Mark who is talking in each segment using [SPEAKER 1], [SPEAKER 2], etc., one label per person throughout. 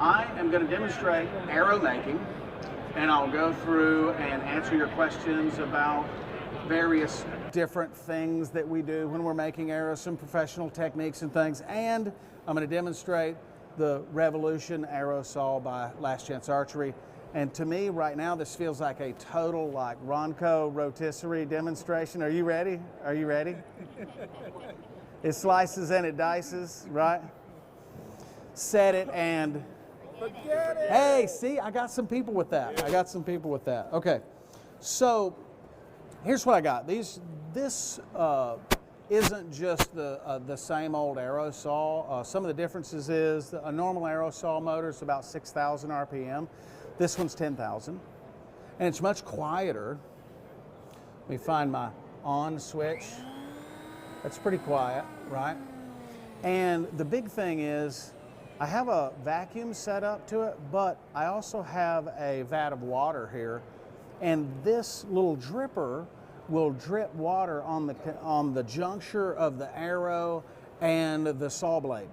[SPEAKER 1] I am going to demonstrate arrow making, and I'll go through and answer your questions about various different things that we do when we're making arrows, some professional techniques and things, and I'm going to demonstrate the Revolution arrow saw by Last Chance Archery. And to me right now this feels like a total like Ronco rotisserie demonstration. Are you ready? Are you ready? It slices and it dices, right? Set it and
[SPEAKER 2] Forget it.
[SPEAKER 1] hey, see, I got some people with that. I got some people with that. Okay, so here's what I got. This isn't just the same old arrow saw. Some of the differences is a normal arrow saw motor is about 6,000 RPM. This one's 10,000, and it's much quieter. Let me find my on switch. That's pretty quiet, right? And the big thing is, I have a vacuum set up to it, but I also have a vat of water here, and this little dripper will drip water on the juncture of the arrow and the saw blade,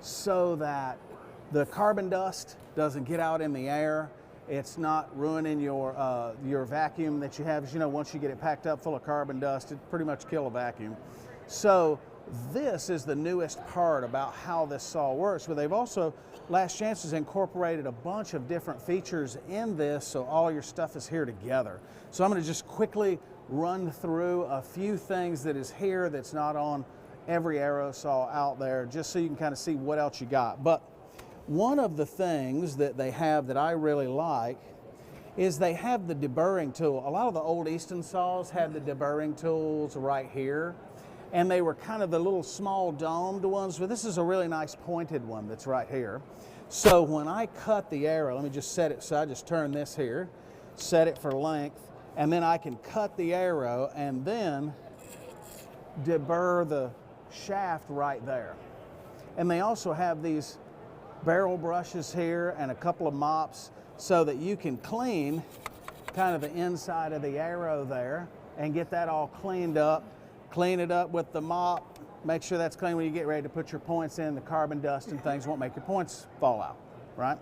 [SPEAKER 1] so that the carbon dust doesn't get out in the air. It's not ruining your vacuum that you have. As you know, once you get it packed up full of carbon dust, it pretty much kill a vacuum. So this is the newest part about how this saw works, but they've also, Last Chance has incorporated a bunch of different features in this, so all your stuff is here together. So I'm going to just quickly run through a few things that is here that's not on every arrow saw out there, just so you can kind of see what else you got. But one of the things that they have that I really like is they have the deburring tool. A lot of the old Easton saws had the deburring tools right here, and they were kind of the little small domed ones, but this is a really nice pointed one that's right here. So when I cut the arrow, let me just set it, so I just turn this here, set it for length, and then I can cut the arrow and then deburr the shaft right there. And they also have these barrel brushes here and a couple of mops so that you can clean kind of the inside of the arrow there and get that all cleaned up. Clean it up with the mop, make sure that's clean when you get ready to put your points in. The carbon dust and things won't make your points fall out, right?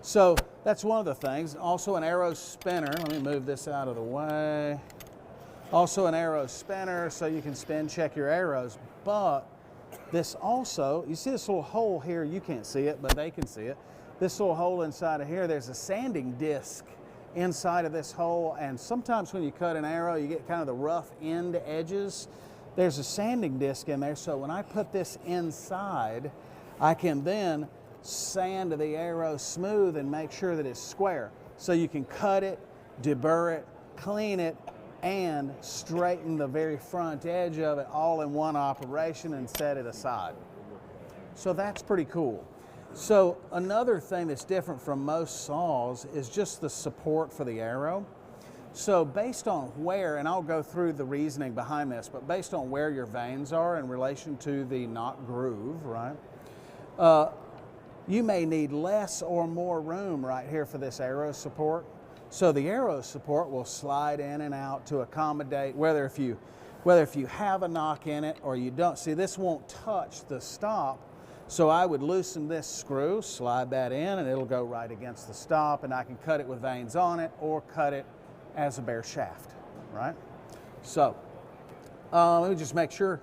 [SPEAKER 1] So that's one of the things. Also an arrow spinner. Let me move this out of the way. Also an arrow spinner so you can spin check your arrows. But this also, you see this little hole here, you can't see it, but they can see it. This little hole inside of here, there's a sanding disc inside of this hole, and sometimes when you cut an arrow, you get kind of the rough end edges. There's a sanding disc in there, so when I put this inside, I can then sand the arrow smooth and make sure that it's square. So you can cut it, deburr it, clean it, and straighten the very front edge of it all in one operation and set it aside. So that's pretty cool. So another thing that's different from most saws is just the support for the arrow. So based on where, and I'll go through the reasoning behind this, but based on where your vanes are in relation to the knot groove, right? You may need less or more room right here for this arrow support. So the arrow support will slide in and out to accommodate whether if you have a knock in it or you don't. See, this won't touch the stop. So I would loosen this screw, slide that in, and it'll go right against the stop, and I can cut it with vanes on it or cut it as a bare shaft, right? So let me just make sure.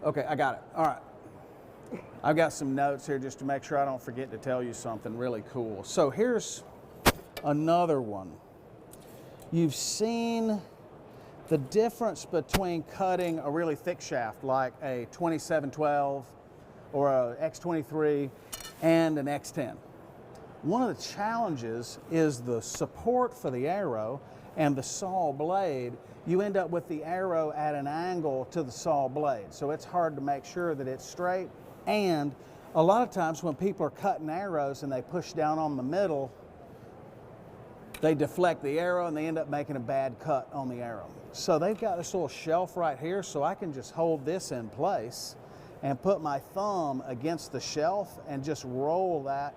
[SPEAKER 1] Okay, I got it. All right. I've got some notes here just to make sure I don't forget to tell you something really cool. So here's another one. You've seen the difference between cutting a really thick shaft like a 2712 or a X23 and an X10. One of the challenges is the support for the arrow and the saw blade. You end up with the arrow at an angle to the saw blade, so it's hard to make sure that it's straight. And a lot of times when people are cutting arrows and they push down on the middle, they deflect the arrow and they end up making a bad cut on the arrow. So they've got this little shelf right here, so I can just hold this in place and put my thumb against the shelf and just roll that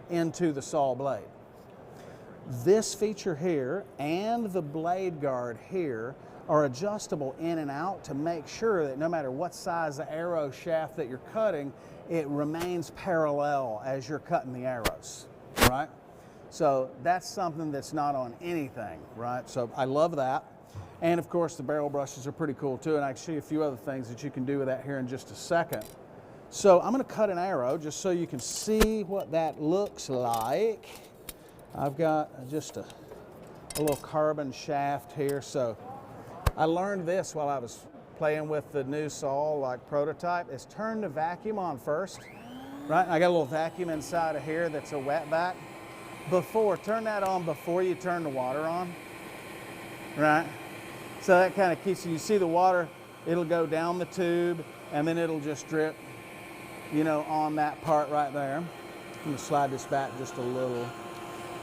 [SPEAKER 1] into the saw blade. This feature here and the blade guard here are adjustable in and out to make sure that no matter what size the arrow shaft that you're cutting, it remains parallel as you're cutting the arrows, right? So that's something that's not on anything, right? So I love that. And of course the barrel brushes are pretty cool too, and I can show you a few other things that you can do with that here in just a second. So I'm going to cut an arrow just so you can see what that looks like. I've got just a little carbon shaft here. So I learned this while I was playing with the new saw, like prototype, is turn the vacuum on first, right? I got a little vacuum inside of here that's a wet vac. Turn that on before you turn the water on, right? So that kind of keeps you see the water, it'll go down the tube and then it'll just drip, you know, on that part right there. I'm gonna slide this back just a little.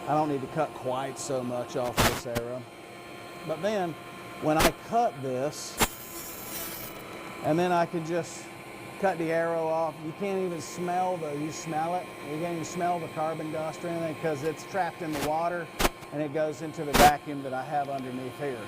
[SPEAKER 1] I don't need to cut quite so much off this arrow. But then when I cut this, and then I can just cut the arrow off. You can't even smell you smell it. You can't even smell the carbon dust or anything because it's trapped in the water and it goes into the vacuum that I have underneath here.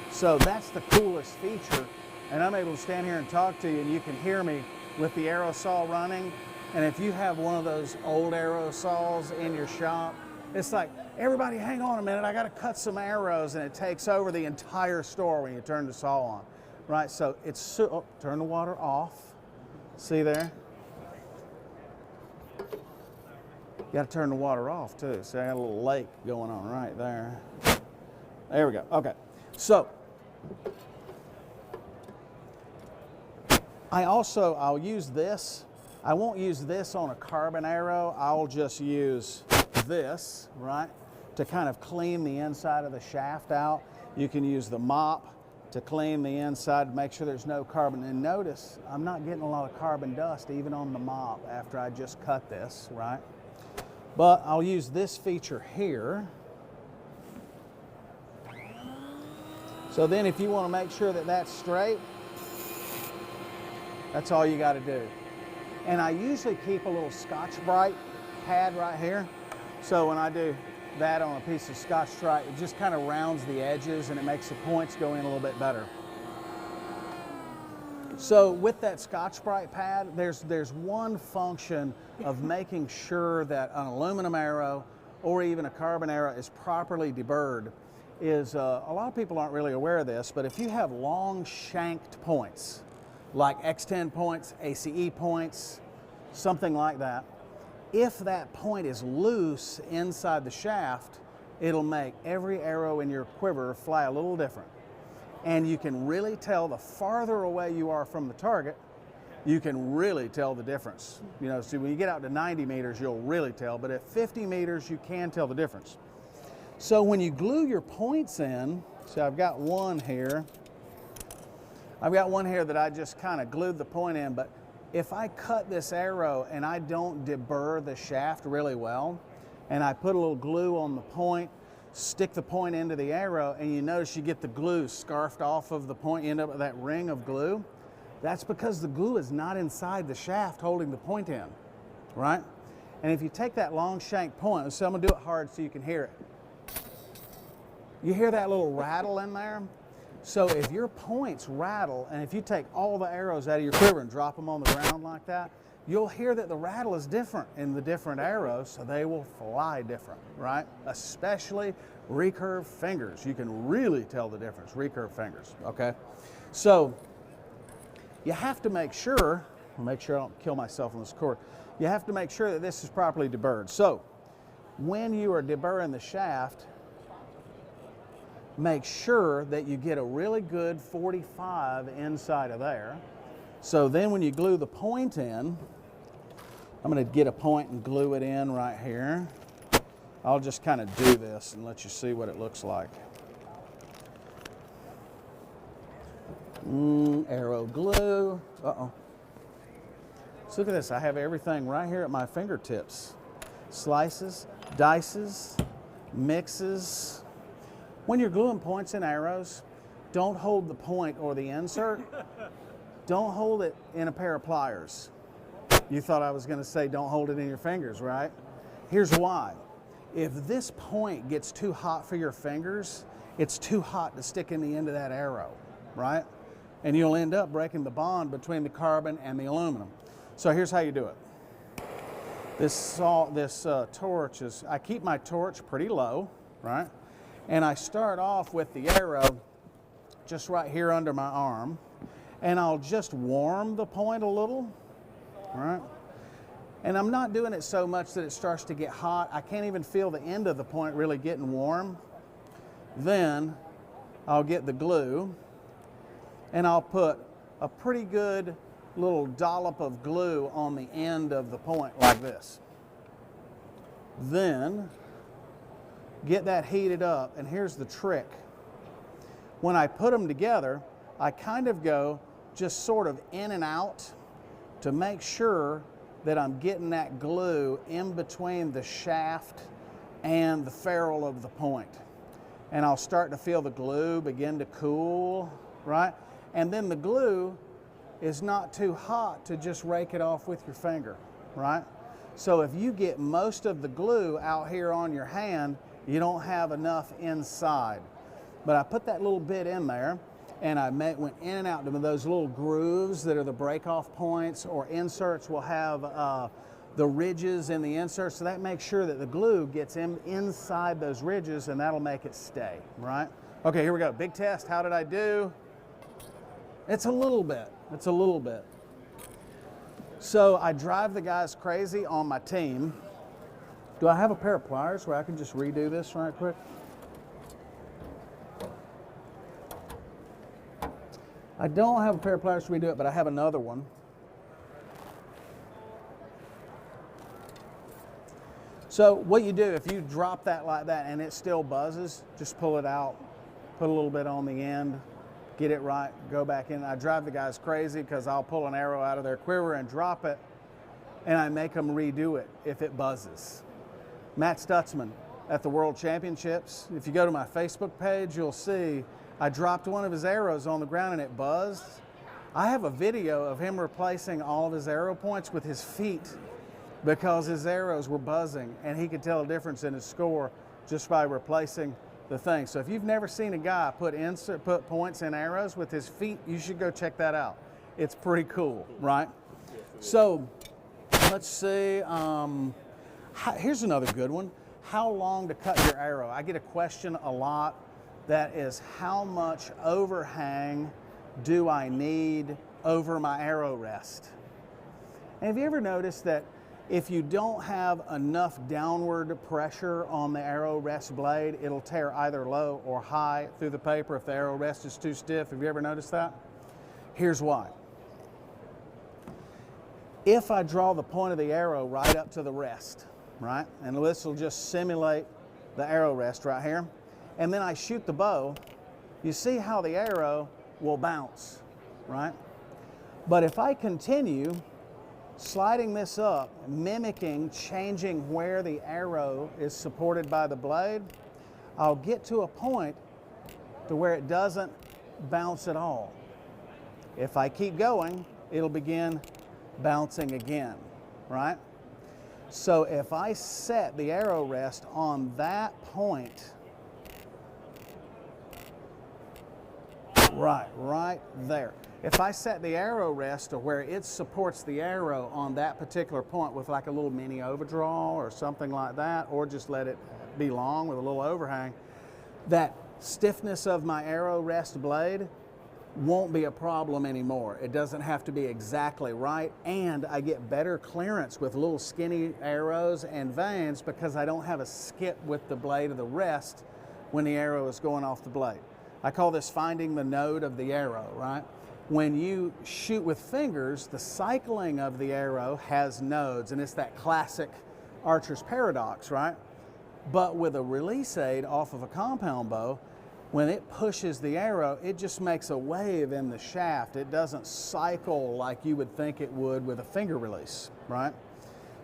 [SPEAKER 1] So that's the coolest feature. And I'm able to stand here and talk to you and you can hear me with the arrow saw running. And if you have one of those old arrow saws in your shop, it's like, everybody hang on a minute, I gotta cut some arrows, and it takes over the entire store when you turn the saw on. Right, so it's, turn the water off. See there? You gotta turn the water off too. See, I got a little lake going on right there. There we go, okay. So, I'll use this. I won't use this on a carbon arrow. I'll just use this, right, to kind of clean the inside of the shaft out. You can use the mop to clean the inside, make sure there's no carbon. And notice, I'm not getting a lot of carbon dust even on the mop after I just cut this, right? But I'll use this feature here. So then if you want to make sure that that's straight, that's all you got to do. And I usually keep a little Scotch-Brite pad right here. So when I do that on a piece of Scotch-Brite, it just kind of rounds the edges and it makes the points go in a little bit better. So with that Scotch-Brite pad, there's one function of making sure that an aluminum arrow or even a carbon arrow is properly deburred. A lot of people aren't really aware of this, but if you have long shanked points, like X10 points, ACE points, something like that, if that point is loose inside the shaft, it'll make every arrow in your quiver fly a little different. And you can really tell the farther away you are from the target, you can really tell the difference. You know, so when you get out to 90 meters, you'll really tell, but at 50 meters, you can tell the difference. So when you glue your points in, so I've got one here. I've got one here that I just kind of glued the point in, but if I cut this arrow and I don't deburr the shaft really well, and I put a little glue on the point, stick the point into the arrow, and you notice you get the glue scarfed off of the point, you end up with that ring of glue, that's because the glue is not inside the shaft holding the point in, right? And if you take that long shank point, so I'm gonna do it hard so you can hear it. You hear that little rattle in there? So if your points rattle, and if you take all the arrows out of your quiver and drop them on the ground like that, you'll hear that the rattle is different in the different arrows, so they will fly different, right? Especially recurve fingers. You can really tell the difference, recurve fingers, okay? So you have to make sure I don't kill myself on this cord, you have to make sure that this is properly deburred. So when you are deburring the shaft, make sure that you get a really good 45 inside of there. So then when you glue the point in, I'm going to get a point and glue it in right here. I'll just kind of do this and let you see what it looks like. Arrow glue. Uh-oh. So look at this. I have everything right here at my fingertips. Slices, dices, mixes. When you're gluing points in arrows, don't hold the point or the insert. Don't hold it in a pair of pliers. You thought I was going to say don't hold it in your fingers, right? Here's why. If this point gets too hot for your fingers, it's too hot to stick in the end of that arrow, right? And you'll end up breaking the bond between the carbon and the aluminum. So here's how you do it. This torch is, I keep my torch pretty low, right? And I start off with the arrow just right here under my arm, and I'll just warm the point a little, right? And I'm not doing it so much that it starts to get hot. I can't even feel the end of the point really getting warm. Then I'll get the glue, and I'll put a pretty good little dollop of glue on the end of the point like this. Then get that heated up, and here's the trick. When I put them together, I kind of go just sort of in and out to make sure that I'm getting that glue in between the shaft and the ferrule of the point. And I'll start to feel the glue begin to cool, right? And then the glue is not too hot to just rake it off with your finger, right? So if you get most of the glue out here on your hand, you don't have enough inside. But I put that little bit in there, and I went in and out to those little grooves that are the break-off points, or inserts will have the ridges in the inserts, so that makes sure that the glue gets inside those ridges, and that'll make it stay, right? Okay, here we go. Big test. How did I do? It's a little bit. It's a little bit. So I drive the guys crazy on my team. Do I have a pair of pliers where I can just redo this right quick? I don't have a pair of pliers to redo it, but I have another one. So what you do, if you drop that like that and it still buzzes, just pull it out, put a little bit on the end, get it right, go back in. I drive the guys crazy because I'll pull an arrow out of their quiver and drop it, and I make them redo it if it buzzes. Matt Stutzman at the World Championships, if you go to my Facebook page, you'll see I dropped one of his arrows on the ground and it buzzed. I have a video of him replacing all of his arrow points with his feet because his arrows were buzzing, and he could tell a difference in his score just by replacing the thing. So if you've never seen a guy put points in arrows with his feet, you should go check that out. It's pretty cool, right? So let's see. Here's another good one. How long to cut your arrow? I get a question a lot that is, how much overhang do I need over my arrow rest? And have you ever noticed that if you don't have enough downward pressure on the arrow rest blade, it'll tear either low or high through the paper if the arrow rest is too stiff? Have you ever noticed that? Here's why. If I draw the point of the arrow right up to the rest, right, and this will just simulate the arrow rest right here, and then I shoot the bow, you see how the arrow will bounce, right? But if I continue sliding this up, mimicking, changing where the arrow is supported by the blade, I'll get to a point to where it doesn't bounce at all. If I keep going, it'll begin bouncing again, right? So if I set the arrow rest on that point, right there. If I set the arrow rest to where it supports the arrow on that particular point with like a little mini overdraw or something like that, or just let it be long with a little overhang, that stiffness of my arrow rest blade won't be a problem anymore. It doesn't have to be exactly right, and I get better clearance with little skinny arrows and vanes because I don't have a skip with the blade of the rest when the arrow is going off the blade. I call this finding the node of the arrow, right? When you shoot with fingers, the cycling of the arrow has nodes, and it's that classic archer's paradox, right? But with a release aid off of a compound bow, when it pushes the arrow, it just makes a wave in the shaft. It doesn't cycle like you would think it would with a finger release, right?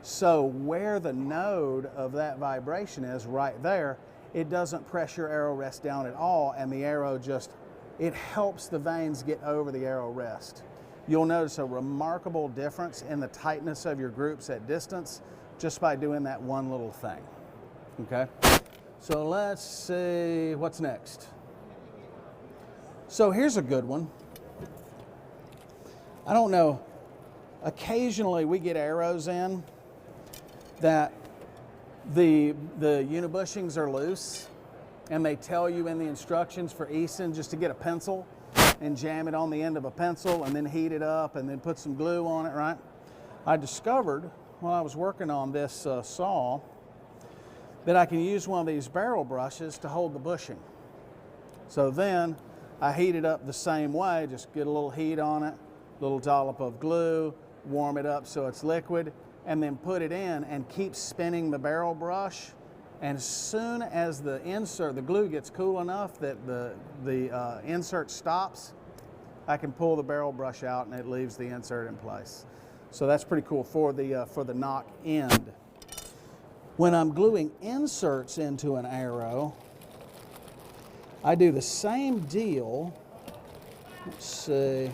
[SPEAKER 1] So where the node of that vibration is, right there, it doesn't press your arrow rest down at all, and the arrow just, it helps the vanes get over the arrow rest. You'll notice a remarkable difference in the tightness of your groups at distance just by doing that one little thing, okay? So let's see, what's next? So here's a good one. I don't know Occasionally we get arrows in that the unibushings are loose, and they tell you in the instructions for Easton just to get a pencil and jam it on the end of a pencil and then heat it up and then put some glue on it, right? I discovered while I was working on this saw that I can use one of these barrel brushes to hold the bushing. So then I heat it up the same way, just get a little heat on it, a little dollop of glue, warm it up so it's liquid, and then put it in and keep spinning the barrel brush. And as soon as the insert, the glue gets cool enough that the insert stops, I can pull the barrel brush out and it leaves the insert in place. So that's pretty cool for the knock end. When I'm gluing inserts into an arrow, I do the same deal. Let's see.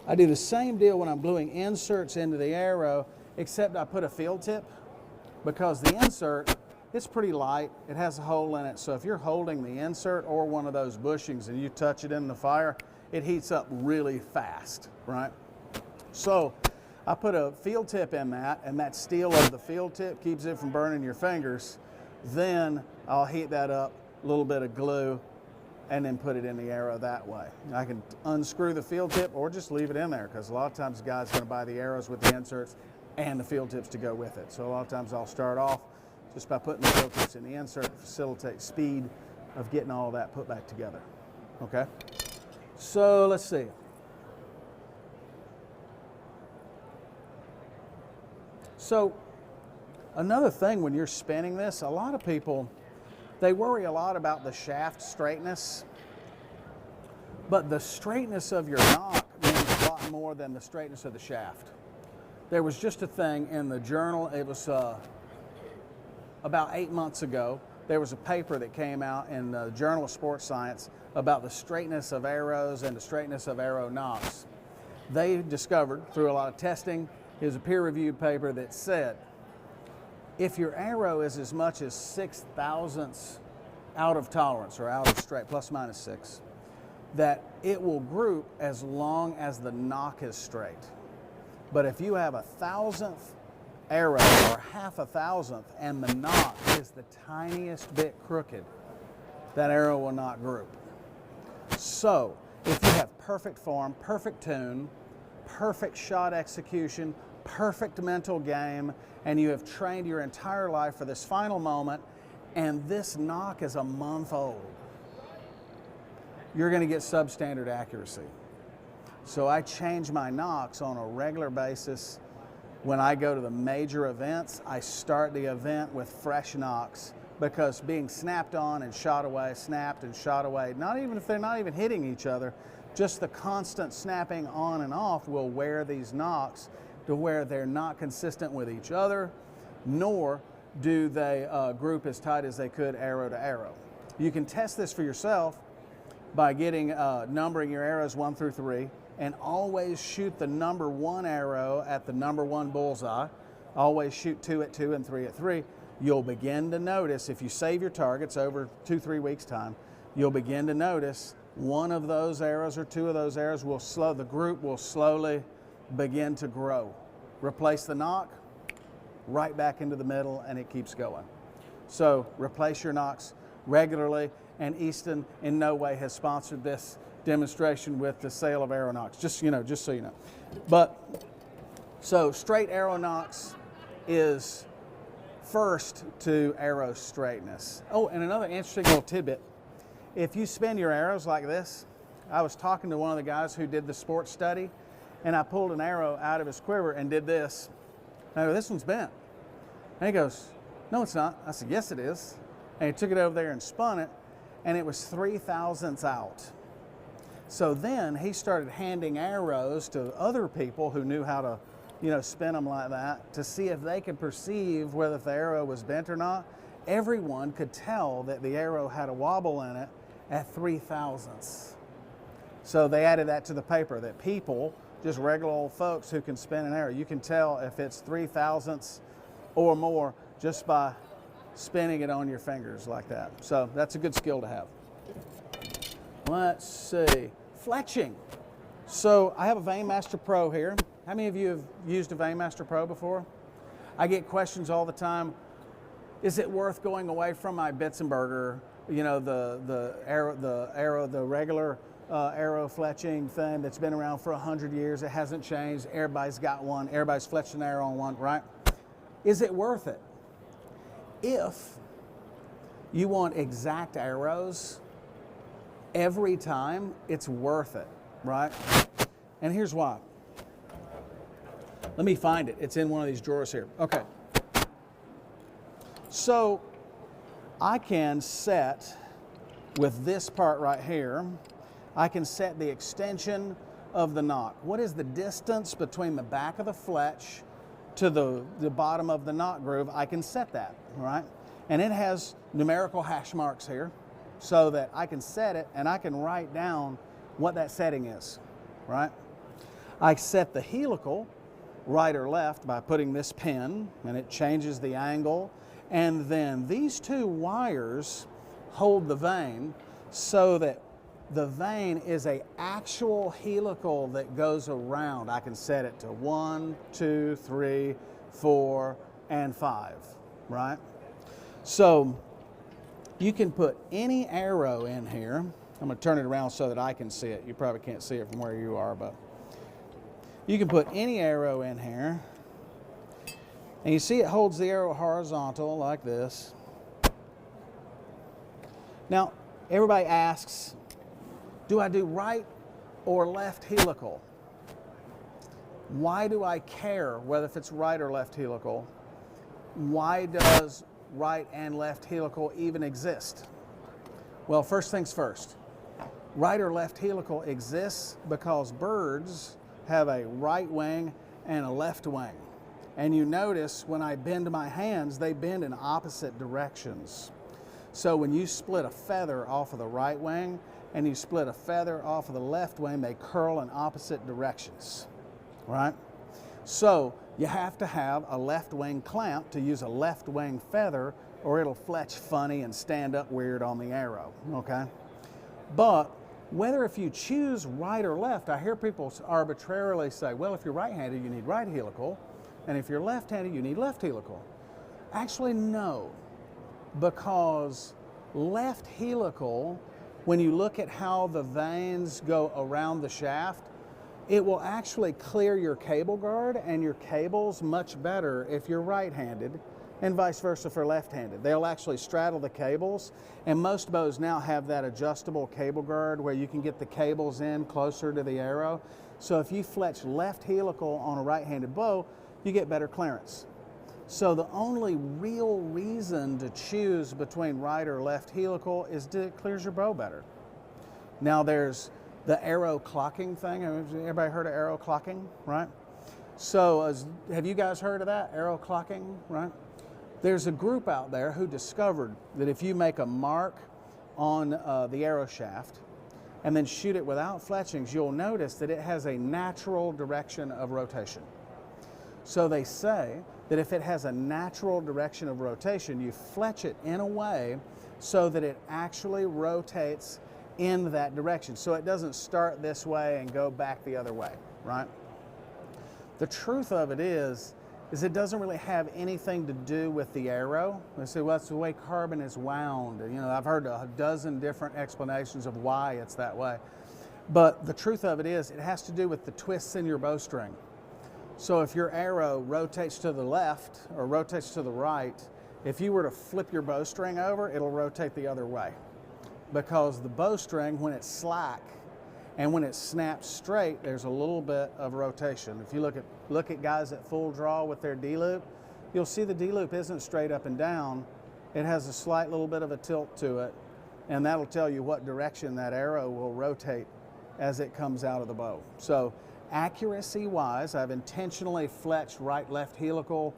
[SPEAKER 1] I do the same deal when I'm gluing inserts into the arrow, except I put a field tip, because the insert, it's pretty light. It has a hole in it, so if you're holding the insert or one of those bushings and you touch it in the fire, it heats up really fast, right? So I put a field tip in that, and that steel of the field tip keeps it from burning your fingers. Then I'll heat that up, a little bit of glue, and then put it in the arrow that way. I can unscrew the field tip or just leave it in there, because a lot of times the guy's going to buy the arrows with the inserts and the field tips to go with it. So a lot of times I'll start off just by putting the field tips in the insert to facilitate speed of getting all of that put back together. Okay? So let's see. So another thing when you're spinning this, a lot of people, they worry a lot about the shaft straightness, but the straightness of your knock means a lot more than the straightness of the shaft. There was just a thing in the journal, it was about 8 months ago, there was a paper that came out in the Journal of Sports Science about the straightness of arrows and the straightness of arrow nocks. They discovered through a lot of testing, it was a peer-reviewed paper that said, if your arrow is as much as 6/1000ths out of tolerance or out of straight, plus minus 6, that it will group as long as the knock is straight. But if you have 1,000th arrow or 1/2,000th and the knock is the tiniest bit crooked, that arrow will not group. So if you have perfect form, perfect tune, perfect shot execution, perfect mental game, and you have trained your entire life for this final moment, and this knock is a month old, you're going to get substandard accuracy. So I change my knocks on a regular basis. When I go to the major events, I start the event with fresh knocks, because being snapped on and shot away, snapped and shot away, not even if they're not even hitting each other, just the constant snapping on and off will wear these knocks to where they're not consistent with each other, nor do they group as tight as they could arrow to arrow. You can test this for yourself by getting numbering your arrows 1 through 3, and always shoot the number 1 arrow at the number 1 bullseye. Always shoot 2 at 2 and 3 at 3. You'll begin to notice, if you save your targets over 2-3 weeks time, you'll begin to notice one of those arrows or 2 of those arrows will the group will slowly begin to grow. Replace the knock, right back into the middle, and it keeps going. So replace your knocks regularly, and Easton in no way has sponsored this demonstration with the sale of arrow knocks, just so you know. But so straight arrow knocks is first to arrow straightness. Oh, and another interesting little tidbit. If you spin your arrows like this, I was talking to one of the guys who did the sports study, and I pulled an arrow out of his quiver and did this. And I go, this one's bent. And he goes, no, it's not. I said, yes, it is. And he took it over there and spun it, and it was 3/1000ths out. So then he started handing arrows to other people who knew how to, spin them like that, to see if they could perceive whether the arrow was bent or not. Everyone could tell that the arrow had a wobble in it at 3/1000ths. So they added that to the paper, that people, just regular old folks who can spin an arrow, you can tell if it's 3/1000ths or more just by spinning it on your fingers like that. So that's a good skill to have. Let's see. Fletching. So I have a Veinmaster Pro here. How many of you have used a Veinmaster Pro before? I get questions all the time. Is it worth going away from my Bitzenberger, you know, the regular arrow fletching thing that's been around for 100 years? It hasn't changed. Everybody's got one. Everybody's fletched an arrow on one, right? Is it worth it? If you want exact arrows every time, it's worth it, right? And here's why. Let me find it. It's in one of these drawers here. Okay. So I can set, with this part right here, I can set the extension of the knot. What is the distance between the back of the fletch to the bottom of the knot groove? I can set that, right? And it has numerical hash marks here so that I can set it and I can write down what that setting is, right? I set the helical right or left by putting this pin, and it changes the angle. And then these two wires hold the vein so that the vein is an actual helical that goes around. I can set it to 1, 2, 3, 4, and 5, right? So you can put any arrow in here. I'm going to turn it around so that I can see it. You probably can't see it from where you are, but you can put any arrow in here. And you see it holds the arrow horizontal like this. Now, everybody asks, do I do right or left helical? Why do I care whether if it's right or left helical? Why does right and left helical even exist? Well, first things first. Right or left helical exists because birds have a right wing and a left wing. And you notice when I bend my hands, they bend in opposite directions. So when you split a feather off of the right wing and you split a feather off of the left wing, they curl in opposite directions, right? So you have to have a left wing clamp to use a left wing feather, or it'll fletch funny and stand up weird on the arrow, okay? But whether if you choose right or left, I hear people arbitrarily say, well, if you're right-handed, you need right helical, and if you're left-handed, you need left helical. Actually, no, because left helical, when you look at how the veins go around the shaft, it will actually clear your cable guard and your cables much better if you're right-handed, and vice versa for left-handed. They'll actually straddle the cables, and most bows now have that adjustable cable guard where you can get the cables in closer to the arrow. So if you fletch left helical on a right-handed bow, you get better clearance. So the only real reason to choose between right or left helical is that it clears your bow better. Now there's the arrow clocking thing. Everybody heard of arrow clocking, right? So have you guys heard of that, arrow clocking, right? There's a group out there who discovered that if you make a mark on the arrow shaft and then shoot it without fletchings, you'll notice that it has a natural direction of rotation. So they say that if it has a natural direction of rotation, you fletch it in a way so that it actually rotates in that direction. So it doesn't start this way and go back the other way, right? The truth of it is it doesn't really have anything to do with the arrow. They say, well, that's the way carbon is wound. You know, I've heard a dozen different explanations of why it's that way. But the truth of it is, it has to do with the twists in your bowstring. So if your arrow rotates to the left or rotates to the right, if you were to flip your bowstring over, it'll rotate the other way. Because the bowstring, when it's slack and when it snaps straight, there's a little bit of rotation. If you look at guys at full draw with their D-loop, you'll see the D-loop isn't straight up and down. It has a slight little bit of a tilt to it, and that'll tell you what direction that arrow will rotate as it comes out of the bow. So accuracy-wise, I've intentionally fletched right-left helical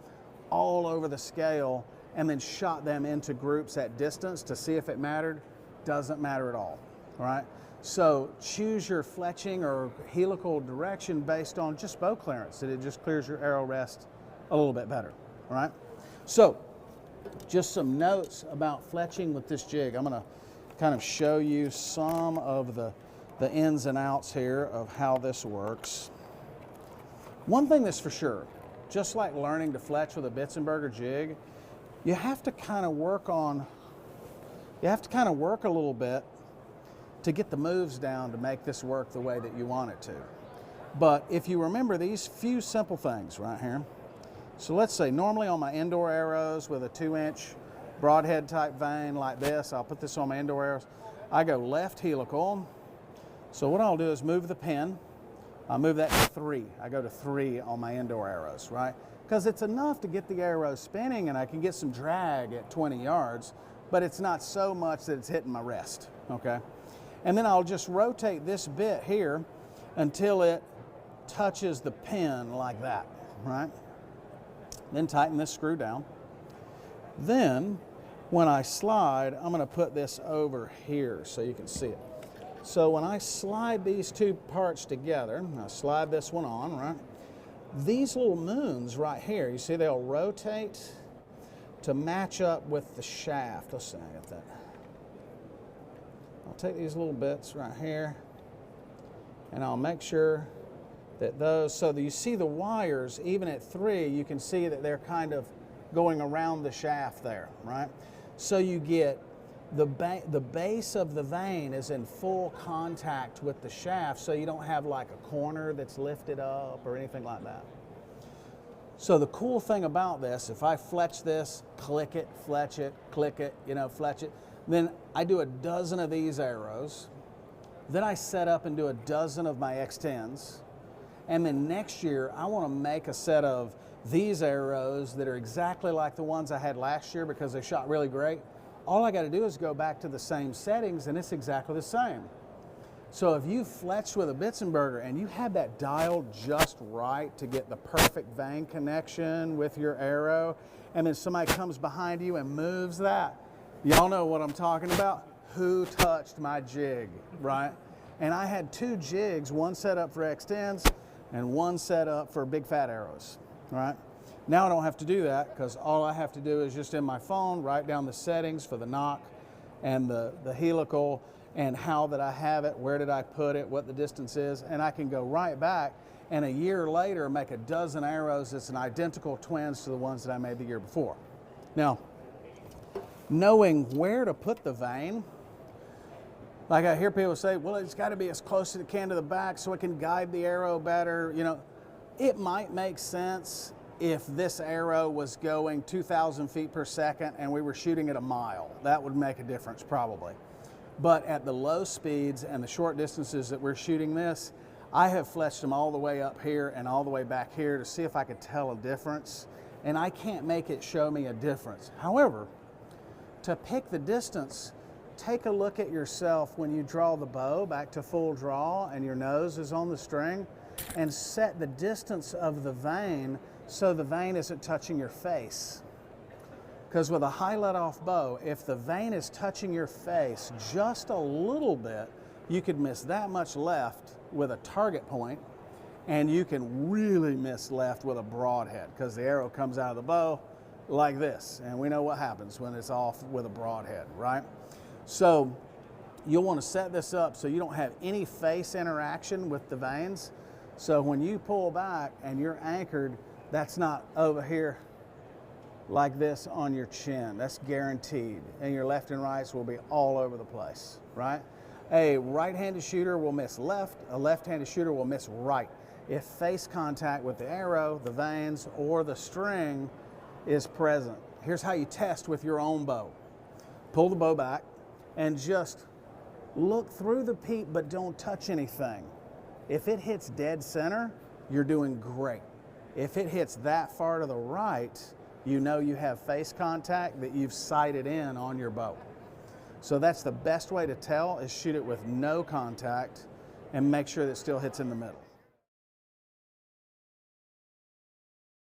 [SPEAKER 1] all over the scale and then shot them into groups at distance to see if it mattered. Doesn't matter at all, all right? So choose your fletching or helical direction based on just bow clearance, that it just clears your arrow rest a little bit better, all right? So just some notes about fletching with this jig. I'm gonna kind of show you some of the the ins and outs here of how this works. One thing that's for sure, just like learning to fletch with a Bitzenberger jig, you have to kind of work a little bit to get the moves down to make this work the way that you want it to. But if you remember these few simple things right here, so let's say normally on my indoor arrows with a 2-inch broadhead type vane like this, I'll put this on my indoor arrows, I go left helical. So what I'll do is move the pin. I'll move that to 3. I go to 3 on my indoor arrows, right? Because it's enough to get the arrow spinning and I can get some drag at 20 yards, but it's not so much that it's hitting my wrist, okay? And then I'll just rotate this bit here until it touches the pin like that, right? Then tighten this screw down. Then when I slide, I'm gonna put this over here so you can see it. So when I slide these two parts together, I slide this one on, right? These little moons right here, you see they'll rotate to match up with the shaft. Let's see, I got that. I'll take these little bits right here and I'll make sure that those, so that you see the wires, even at 3, you can see that they're kind of going around the shaft there, right? So you get the base of the vane is in full contact with the shaft, so you don't have like a corner that's lifted up or anything like that. So the cool thing about this, if I fletch this, click it, fletch it, click it, you know, fletch it, then I do a dozen of these arrows, then I set up and do a dozen of my X10s, and then next year I want to make a set of these arrows that are exactly like the ones I had last year because they shot really great. All I got to do is go back to the same settings and it's exactly the same. So if you fletched with a Bitzenberger and you had that dialed just right to get the perfect vane connection with your arrow, and then somebody comes behind you and moves that, y'all know what I'm talking about. Who touched my jig, right? And I had 2 jigs, one set up for X10s and one set up for big fat arrows, right? Now I don't have to do that because all I have to do is just in my phone write down the settings for the knock and the helical and how that I have it, where did I put it, what the distance is, and I can go right back and a year later make a dozen arrows that's an identical twins to the ones that I made the year before. Now, knowing where to put the vane, like I hear people say, well, it's got to be as close as it can to the back so it can guide the arrow better. You know, it might make sense if this arrow was going 2,000 feet per second and we were shooting at a mile. That would make a difference probably. But at the low speeds and the short distances that we're shooting this, I have fletched them all the way up here and all the way back here to see if I could tell a difference. And I can't make it show me a difference. However, to pick the distance, take a look at yourself when you draw the bow back to full draw and your nose is on the string, and set the distance of the vane so the vane isn't touching your face. Because with a high let-off bow, if the vane is touching your face just a little bit, you could miss that much left with a target point, and you can really miss left with a broadhead because the arrow comes out of the bow like this, and we know what happens when it's off with a broadhead, right? So you'll want to set this up so you don't have any face interaction with the vanes. So when you pull back and you're anchored, that's not over here like this on your chin. That's guaranteed. And your left and rights will be all over the place, right? A right-handed shooter will miss left, a left-handed shooter will miss right. If face contact with the arrow, the vanes, or the string is present. Here's how you test with your own bow. Pull the bow back and just look through the peep, but don't touch anything. If it hits dead center, you're doing great. If it hits that far to the right, you know you have face contact that you've sighted in on your bow. So that's the best way to tell, is shoot it with no contact and make sure that it still hits in the middle.